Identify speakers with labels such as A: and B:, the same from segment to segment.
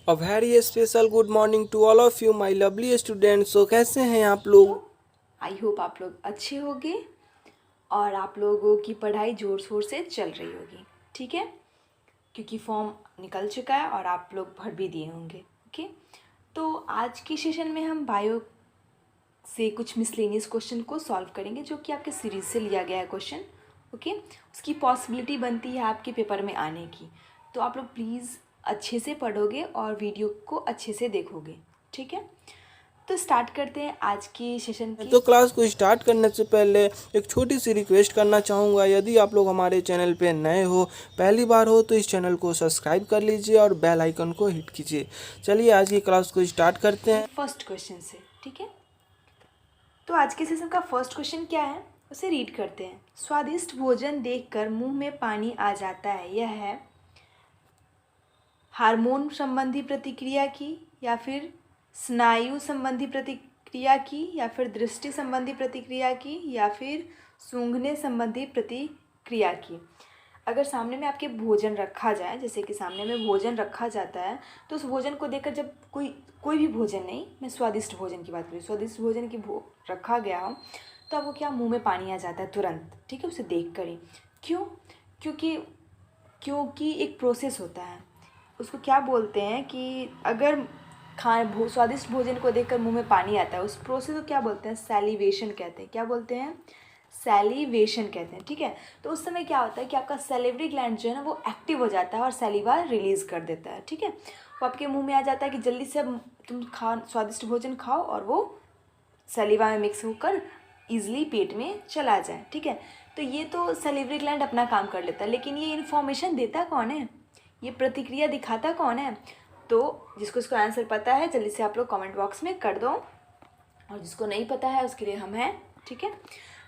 A: A very special good morning to all of you, my lovely students. So कैसे हैं आप लोग?
B: I hope आप लोग अच्छे होंगे और आप लोगों की पढ़ाई ज़ोर शोर से चल रही होगी, ठीक है, क्योंकि फॉर्म निकल चुका है और आप लोग भर भी दिए होंगे। ओके, तो आज की सेशन में हम बायो से कुछ मिसलेनियस क्वेश्चन को सॉल्व करेंगे जो कि आपके सीरीज से लिया गया है क्वेश्चन। ओके, उसकी पॉसिबिलिटी बनती है आपके पेपर में आने की, तो आप लोग प्लीज़ अच्छे से पढ़ोगे और वीडियो को अच्छे से देखोगे, ठीक है। तो स्टार्ट करते हैं आज की सेशन की।
A: तो क्लास को स्टार्ट करने से पहले एक छोटी सी रिक्वेस्ट करना चाहूँगा। यदि आप लोग हमारे चैनल पे नए हो, पहली बार हो, तो इस चैनल को सब्सक्राइब कर लीजिए और बेल आइकन को हिट कीजिए। चलिए आज की क्लास को स्टार्ट करते हैं
B: फर्स्ट क्वेश्चन से, ठीक है। तो आज के सेशन का फर्स्ट क्वेश्चन क्या है उसे रीड करते हैं। स्वादिष्ट भोजन देखकर मुंह में पानी आ जाता है, यह है हार्मोन संबंधी प्रतिक्रिया की, या फिर स्नायु संबंधी प्रतिक्रिया की, या फिर दृष्टि संबंधी प्रतिक्रिया की, या फिर सूंघने संबंधी प्रतिक्रिया की। अगर सामने में आपके भोजन रखा जाए, जैसे कि सामने में भोजन रखा जाता है, तो उस भोजन को देखकर जब कोई भी भोजन नहीं, मैं स्वादिष्ट भोजन की बात करूँ, स्वादिष्ट भोजन की रखा गया हो तो आपको क्या मुंह में पानी आ जाता है तुरंत, ठीक है, उसे देख कर ही। क्यों? क्योंकि क्योंकि एक प्रोसेस होता है, उसको क्या बोलते हैं कि अगर स्वादिष्ट भोजन को देखकर मुंह में पानी आता है, उस प्रोसेस को क्या बोलते हैं? सैलिवेशन कहते हैं। क्या बोलते हैं? सैलिवेशन कहते हैं, ठीक है। तो उस समय क्या होता है कि आपका सैलिवरी ग्लैंड जो है ना वो एक्टिव हो जाता है और सैलिवा रिलीज कर देता है, ठीक है। वो आपके मुंह में आ जाता है कि जल्दी से तुम स्वादिष्ट भोजन खाओ और वो सैलिवा में मिक्स होकर ईजिली पेट में चला जाए, ठीक है। तो ये तो सैलिवरी ग्लैंड अपना काम कर लेता है, लेकिन ये इन्फॉर्मेशन देता कौन है, ये प्रतिक्रिया दिखाता कौन है? तो जिसको इसको आंसर पता है जल्दी से आप लोग कमेंट बॉक्स में कर दो, और जिसको नहीं पता है उसके लिए हम हैं, ठीक है।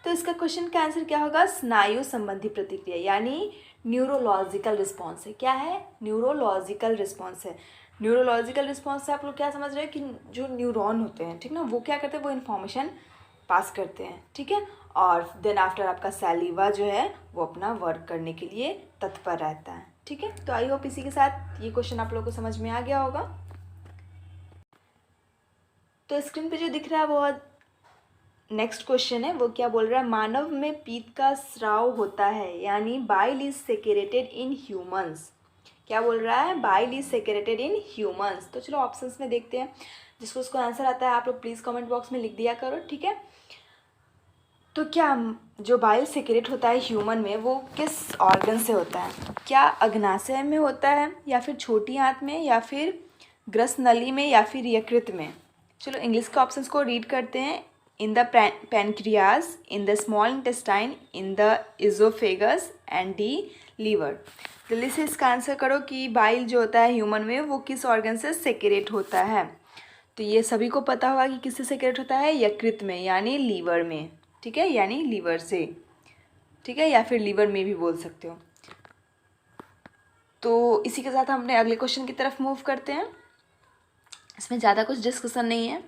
B: तो इसका क्वेश्चन का आंसर क्या होगा? स्नायु संबंधी प्रतिक्रिया, यानी न्यूरोलॉजिकल रिस्पॉन्स है। क्या है? न्यूरोलॉजिकल रिस्पॉन्स है। न्यूरोलॉजिकल रिस्पॉन्स से आप लोग क्या समझ रहे हैं कि जो न्यूरॉन होते हैं, ठीक ना, वो क्या करते हैं? वो इन्फॉर्मेशन पास करते हैं, ठीक है। और देन आफ्टर आपका सैलिवा जो है वो अपना वर्क करने के लिए तत्पर रहता है, ठीक है। तो आई होप इसी के साथ ये क्वेश्चन आप लोगों को समझ में आ गया होगा। तो स्क्रीन पे जो दिख रहा है वो नेक्स्ट क्वेश्चन है। वो क्या बोल रहा है? मानव में पीत का स्राव होता है, यानी bile is secreted in humans. क्या बोल रहा है? Bile is secreted in humans. तो चलो ऑप्शंस में देखते हैं, जिसको उसको आंसर आता है आप लोग प्लीज़ कमेंट बॉक्स में लिख दिया करो, ठीक है। तो क्या जो बाइल सेक्रेट होता है ह्यूमन में वो किस ऑर्गन से होता है? क्या अग्नाशय में होता है, या फिर छोटी आंत में, या फिर ग्रस नली में, या फिर यकृत में? चलो इंग्लिश के ऑप्शंस को रीड करते हैं। In the pancreas, in the small intestine, in the oesophagus and the liver. जल्दी से इसका आंसर करो कि बाइल जो होता है ह्यूमन में वो किस ऑर्गन से सेक्रेट होता है। तो ये सभी को पता होगा कि किससे सेक्रेट होता है? यकृत में, यानी लीवर में, ठीक है, यानी लीवर से, ठीक है, या फिर लीवर में भी बोल सकते हो। तो इसी के साथ हम अपने अगले क्वेश्चन की तरफ मूव करते हैं। इसमें ज़्यादा कुछ डिस्कशन नहीं है।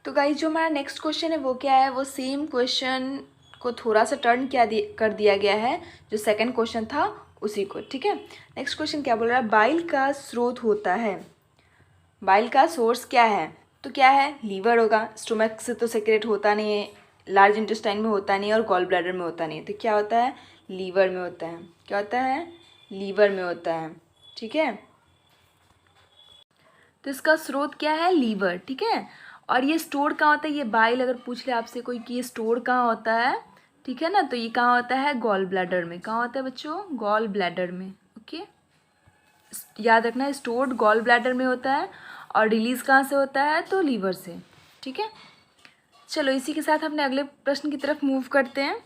B: तो गाइस जो हमारा नेक्स्ट क्वेश्चन है वो क्या है? वो सेम क्वेश्चन को थोड़ा सा टर्न कर दिया गया है, जो सेकंड क्वेश्चन था उसी को, ठीक है। नेक्स्ट क्वेश्चन क्या बोल रहा है? बाइल का स्रोत होता है, बाइल का सोर्स क्या है? तो क्या है? लीवर होगा। स्टोमक से तो सेक्रेट होता नहीं है, लार्ज इंटेस्टाइन में होता नहीं है, और गॉल ब्लैडर में होता नहीं है। तो क्या होता है? लीवर में होता है। क्या होता है? लीवर में होता है, ठीक है। तो इसका स्रोत क्या है? लीवर, ठीक है। और ये स्टोर कहाँ होता है? ये बाइल अगर पूछ ले आपसे कोई कि ये स्टोर कहाँ होता है, ठीक है ना, तो ये कहाँ होता है? गॉल ब्लैडर में। कहाँ होता है बच्चों? गॉल ब्लैडर में, ओके। याद रखना, स्टोर्ड गॉल ब्लैडर में होता है, और रिलीज़ कहाँ से होता है? तो लीवर से, ठीक है। चलो इसी के साथ अपने अगले प्रश्न की तरफ मूव करते हैं।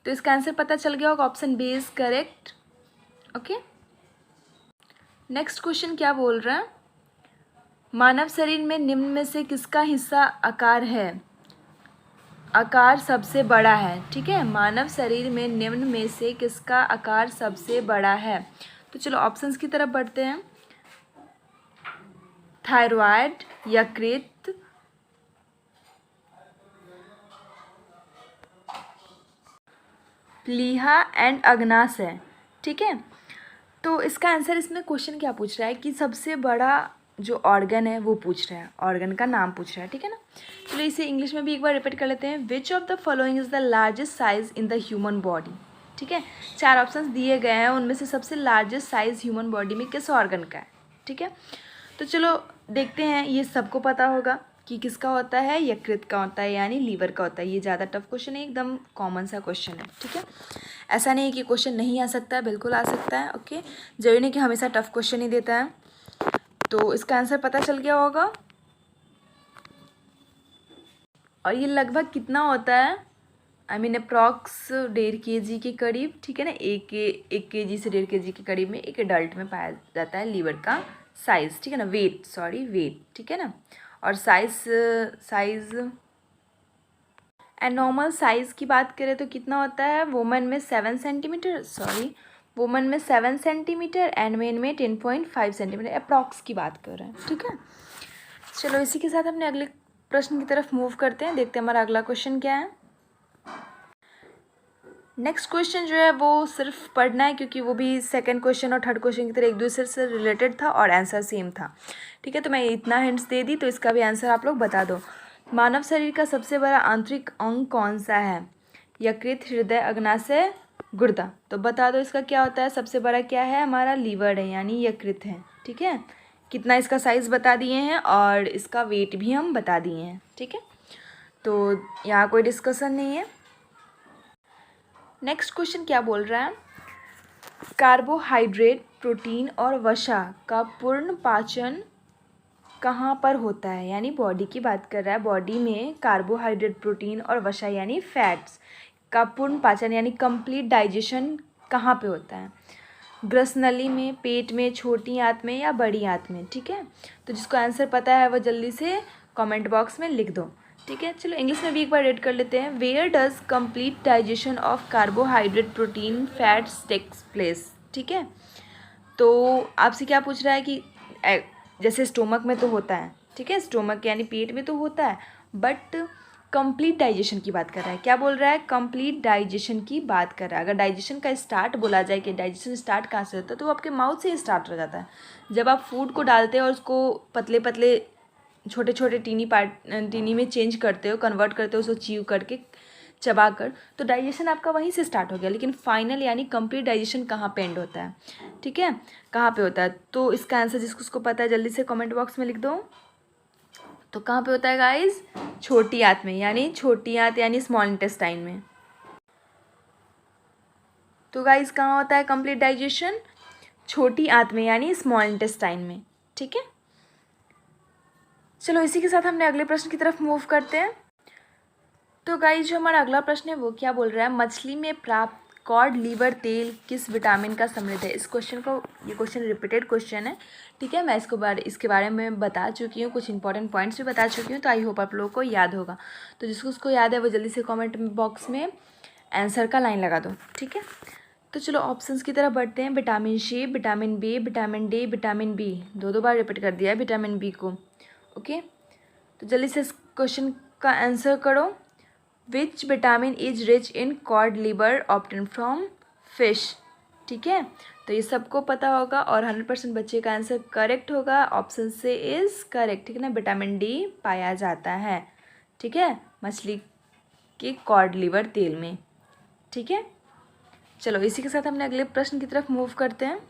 B: तो इसका आंसर पता चल गया होगा, option B is correct, okay. Next question क्या बोल रहा है? मानव शरीर में निम्न में से किसका हिस्सा आकार है? आकार सबसे बड़ा है, ठीक है। मानव शरीर में निम्न में से किसका आकार सबसे बड़ा है? तो चलो ऑप्शंस की तरफ बढ़ते हैं। थायराइड, यकृत, प्लीहा एंड अग्नाशय, ठीक है। तो इसका आंसर, इसमें क्वेश्चन क्या पूछ रहा है कि सबसे बड़ा जो ऑर्गन है वो पूछ रहा है, ऑर्गन का नाम पूछ रहा है, ठीक है ना। चलो इसे इंग्लिश में भी एक बार रिपीट कर लेते हैं। Which of the following is the largest size in the human body, ठीक है। 4 ऑप्शंस दिए गए हैं, उनमें से सबसे लार्जेस्ट साइज ह्यूमन बॉडी में किस ऑर्गन का है, ठीक है। तो चलो देखते हैं, ये सबको पता होगा कि किसका होता है, यकृत का होता है यानी लीवर का होता है। ये ज़्यादा टफ क्वेश्चन है, एकदम कॉमन सा क्वेश्चन है, ठीक है। ऐसा नहीं है कि क्वेश्चन नहीं आ सकता है, बिल्कुल आ सकता है, ओके। जरूरी नहीं कि हमेशा टफ क्वेश्चन ही देता है। तो इसका आंसर पता चल गया होगा। और ये लगभग कितना होता है, आई मीन अप्रॉक्स 1.5 kg के करीब, ठीक है ना। 1 kg से 1.5 kg के करीब में एक एडल्ट में पाया जाता है लीवर का साइज़, ठीक है ना। वेट, ठीक है ना। और साइज़ एंड नॉर्मल साइज़ की बात करें तो कितना होता है, वुमेन में 7 सेंटीमीटर एंड मेन में 10.5 सेंटीमीटर, अप्रॉक्स की बात कर रहे हैं, ठीक है। चलो इसी के साथ अपने अगले प्रश्न की तरफ मूव करते हैं, देखते हैं हमारा अगला क्वेश्चन क्या है। नेक्स्ट क्वेश्चन जो है वो सिर्फ पढ़ना है, क्योंकि वो भी सेकंड क्वेश्चन और थर्ड क्वेश्चन की तरह एक दूसरे से रिलेटेड था और आंसर सेम था, ठीक है। तो मैं इतना हिंट्स दे दी, तो इसका भी आंसर आप लोग बता दो। मानव शरीर का सबसे बड़ा आंतरिक अंग कौन सा है, यकृत, हृदय, अग्नाशय, गुर्दा। तो बता दो इसका क्या होता है, सबसे बड़ा क्या है, हमारा लीवर है यानी यकृत है, ठीक है। कितना इसका साइज़ बता दिए हैं और इसका वेट भी हम बता दिए हैं, ठीक है। तो यहाँ कोई डिस्कशन नहीं है। नेक्स्ट क्वेश्चन क्या बोल रहा है, कार्बोहाइड्रेट, प्रोटीन और वसा का पूर्ण पाचन कहाँ पर होता है, यानी बॉडी की बात कर रहा है। बॉडी में कार्बोहाइड्रेट, प्रोटीन और वसा यानी फैट्स का पूर्ण पाचन यानी कंप्लीट डाइजेशन कहाँ पे होता है, ग्रसनली में, पेट में, छोटी आंत में या बड़ी आंत में, ठीक है। तो जिसको आंसर पता है वो जल्दी से कमेंट बॉक्स में लिख दो, ठीक है। चलो इंग्लिश में भी एक बार रीड कर लेते हैं। Where does complete digestion of carbohydrate, protein, fats takes place, ठीक है। तो आपसे क्या पूछ रहा है कि जैसे स्टोमक में तो होता है, ठीक है, स्टोमक यानी पेट में तो होता है, बट कंप्लीट डाइजेशन की बात कर रहा है। क्या बोल रहा है, कंप्लीट डाइजेशन की बात कर रहा है। अगर डाइजेशन का स्टार्ट बोला जाए कि डाइजेशन स्टार्ट कहाँ से होता है, तो वो आपके माउथ से ही स्टार्ट हो जाता है। जब आप फूड को डालते हैं और उसको पतले पतले छोटे छोटे टीनी में चेंज करते हो, कन्वर्ट करते हो उसको च्यू करके, चबा कर, तो डाइजेशन आपका वहीं से स्टार्ट हो गया। लेकिन फाइनल यानी कंप्लीट डाइजेशन कहाँ पे एंड होता है, ठीक है, कहाँ पे होता है। तो इसका आंसर जिसको पता है जल्दी से कमेंट बॉक्स में लिख दो। तो कहाँ पे होता है गाइस, छोटी आंत में, यानी छोटी आंत यानी स्मॉल इंटेस्टाइन में। तो गाइस कहाँ होता है कंप्लीट डाइजेशन, छोटी आंत में यानी स्मॉल इंटेस्टाइन में, ठीक है। चलो इसी के साथ हमने अगले प्रश्न की तरफ मूव करते हैं। तो गाइस जो हमारा अगला प्रश्न है वो क्या बोल रहा है, मछली में प्राप्त कॉड लीवर तेल किस विटामिन का समृद्ध है। इस क्वेश्चन को, ये क्वेश्चन रिपीटेड क्वेश्चन है, ठीक है। मैं इसके बारे में बता चुकी हूँ, कुछ इंपॉर्टेंट पॉइंट्स भी बता चुकी हूँ, तो आई होप आप लोगों को याद होगा। तो जिसको उसको याद है वो जल्दी से कमेंट बॉक्स में आंसर का लाइन लगा दो, ठीक है। तो चलो ऑप्शंस की तरफ बढ़ते हैं। Vitamin C, vitamin B, vitamin D, vitamin B, दो बार रिपीट कर दिया है विटामिन बी को, ओके। तो जल्दी से इस क्वेश्चन का आंसर करो। Which vitamin is rich in cod liver obtain from fish, ठीक है। तो ये सबको पता होगा और 100% बच्चे का आंसर करेक्ट होगा, ऑप्शन से इज करेक्ट, ठीक है ना। विटामिन डी पाया जाता है, ठीक है, मछली के कॉड लिवर तेल में, ठीक है। चलो इसी के साथ हमने अगले प्रश्न की तरफ मूव करते हैं।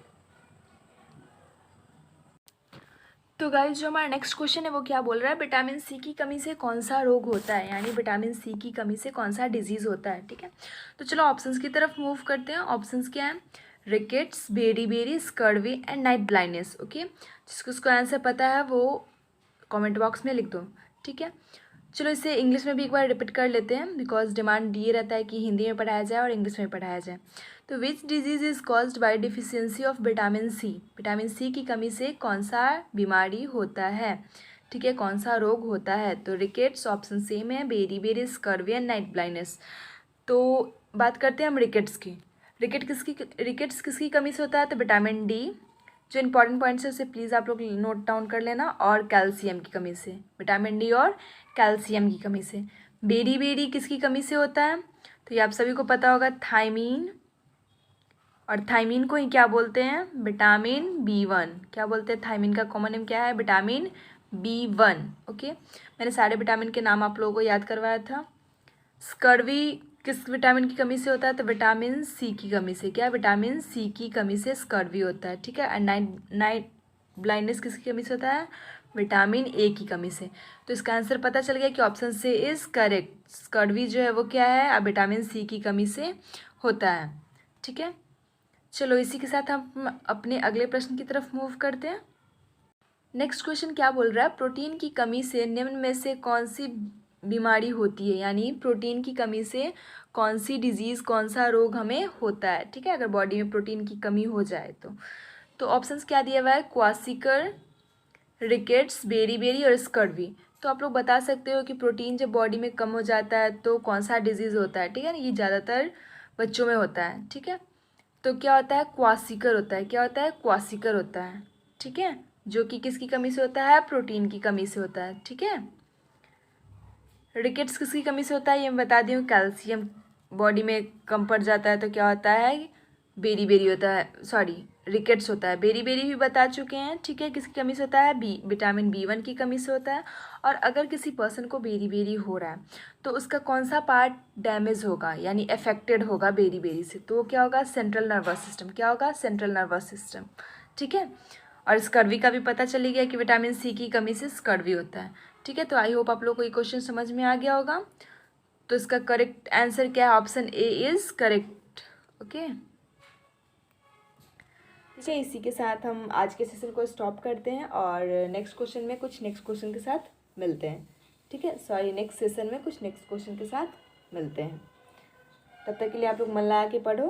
B: तो गाइस जो हमारा नेक्स्ट क्वेश्चन है वो क्या बोल रहा है, विटामिन सी की कमी से कौन सा रोग होता है, यानी विटामिन सी की कमी से कौन सा डिजीज़ होता है, ठीक है। तो चलो ऑप्शंस की तरफ मूव करते हैं। ऑप्शंस क्या है, rickets, beri scurvy and night blindness, okay. जिसको उसको आंसर पता है वो कमेंट बॉक्स में लिख दो, ठीक है। चलो इसे इंग्लिश में भी एक बार रिपीट कर लेते हैं, बिकॉज डिमांड ये रहता है कि हिंदी में पढ़ाया जाए और इंग्लिश में पढ़ाया जाए। तो which disease is caused by deficiency of vitamin C, vitamin C की कमी से कौन सा बीमारी होता है, ठीक है, कौन सा रोग होता है। तो रिकेट्स ऑप्शन सेम है, beri scurvy and night blindness. तो बात करते हैं हम रिकेट्स की। रिकेट्स किसकी कमी से होता है, तो विटामिन डी, जो इंपॉर्टेंट पॉइंट्स है उसे प्लीज़ आप लोग नोट डाउन कर लेना, और कैल्शियम की कमी से, विटामिन डी और कैल्शियम की कमी से। बेरी किसकी कमी से होता है, तो ये आप सभी को पता होगा, थायमीन, और थायमीन को ही क्या बोलते हैं? Vitamin B1। क्या बोलते हैं? थायमीन का कॉमन नेम क्या है? Vitamin B1। ओके, मैंने सारे विटामिन के नाम आप लोगों को याद करवाया था। स्कर्वी किस विटामिन की कमी से होता है? तो विटामिन सी की कमी से। क्या? विटामिन सी की कमी से स्कर्वी होता है, ठीक है। एंड नाइट ब्लाइंडनेस किसकी कमी से होता है? विटामिन ए की कमी से। तो इसका आंसर पता चल गया कि ऑप्शन से इज़ करेक्ट। स्कर्वी जो है वो क्या है? अब विटामिन सी की कमी से होता है, ठीक है। चलो इसी के साथ हम अपने अगले प्रश्न की तरफ मूव करते हैं। नेक्स्ट क्वेश्चन क्या बोल रहा है? प्रोटीन की कमी से निम्न में से कौन सी बीमारी होती है? यानी प्रोटीन की कमी से कौन सी डिजीज़, कौन सा रोग हमें होता है, ठीक है, अगर बॉडी में प्रोटीन की कमी हो जाए तो ऑप्शंस क्या दिया हुआ है? क्वासिकर, रिकेट्स, बेरी और स्कर्वी। तो आप लोग बता सकते हो कि प्रोटीन जब बॉडी में कम हो जाता है तो कौन सा डिजीज़ होता है, ठीक है ना। ये ज़्यादातर बच्चों में होता है, ठीक है। तो क्या होता है? क्वासिकर होता है। क्या होता है? क्वासिकर होता है, ठीक है, जो कि किसकी कमी से होता है? प्रोटीन की कमी से होता है, ठीक है। रिकेट्स किसकी कमी से होता है? ये मैं बता दी हूँ, कैल्शियम बॉडी में कम पड़ जाता है तो क्या होता है? बेरी होता है, सॉरी रिकेट्स होता है। बेरी भी बता चुके हैं, ठीक है। किसकी कमी से होता है? विटामिन B1 की कमी से होता है। और अगर किसी पर्सन को बेरी हो रहा है तो उसका कौन सा पार्ट डैमेज होगा, यानी अफेक्टेड होगा बेरी से? तो क्या होगा? Central nervous system. क्या होगा? सेंट्रल नर्वस सिस्टम, ठीक है। और स्कर्वी का भी पता चली गया कि विटामिन सी की कमी से स्कर्वी होता है, ठीक है। तो आई होप आप लोग को ये क्वेश्चन समझ में आ गया होगा। तो इसका करेक्ट आंसर क्या है? Option A is correct, okay. ठीक है, इसी के साथ हम आज के सेशन को स्टॉप करते हैं और नेक्स्ट क्वेश्चन के साथ मिलते हैं, ठीक है। सॉरी, नेक्स्ट सेशन में कुछ नेक्स्ट क्वेश्चन के साथ मिलते हैं। तब तक के लिए आप लोग मन लगा के पढ़ो।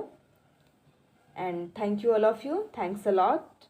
B: And thank you all of you, thanks a lot.